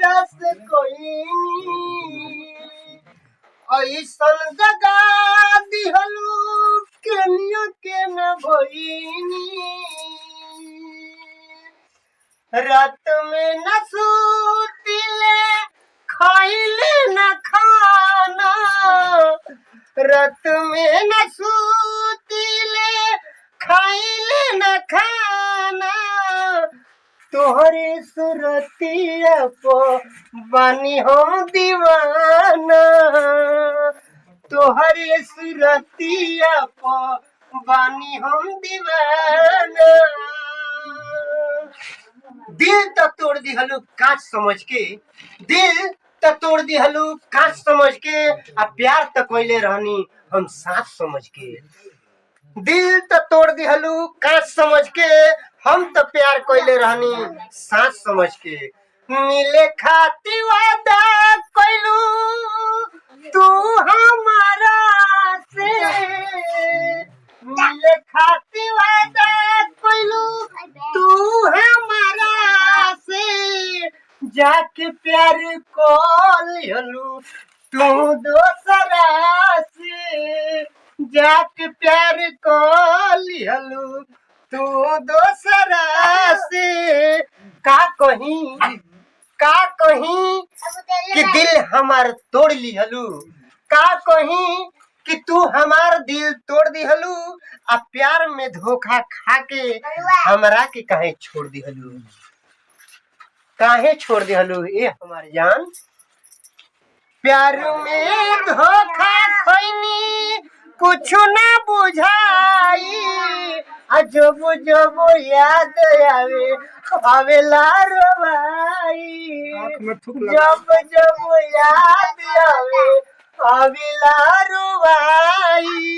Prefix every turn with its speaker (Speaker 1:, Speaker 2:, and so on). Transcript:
Speaker 1: तोहरा से कोई ऐसन जगा दिहलू केनियो के न भइनी रात में न सूतिले खाइले न खाना रात में न सूतिले खाइले न खाना तोहरे सुरतिया को बानी हम दीवाना तोहरे सुरतिया को बानी हम दीवाना दिल तो तोड़ दिहलू कांच समझ के दिल तो तोड़ दिहलू कांच समझ के आ प्यार तो कोइले रहनी हम साथ समझ के दिल तो तोड़ दिहलू कांच समझ के हम तो प्यार कोइले रहनी साथ समझ के मिले खाती वादा कोइलू तू हमारा से मिले खाती वादा कोइलू तू हमारा से जाके प्यार को लिहलू तू दोसरा से जाके प्यार को लिहलू तू दोसरा से का कहीं कि दिल हमार तोड़ लिहलू का कहीं कि तू हमार दिल तोड़ दिहलू आ प्यार में धोखा खा के हमरा के काहे छोड़ दिहलू काहे छोड़ दिहलू ए हमार जान प्यार में धोखा खैनी कुछ ना बुझाई जब जब याद आवेला रोवाई जब जब याद आवेला रोवाई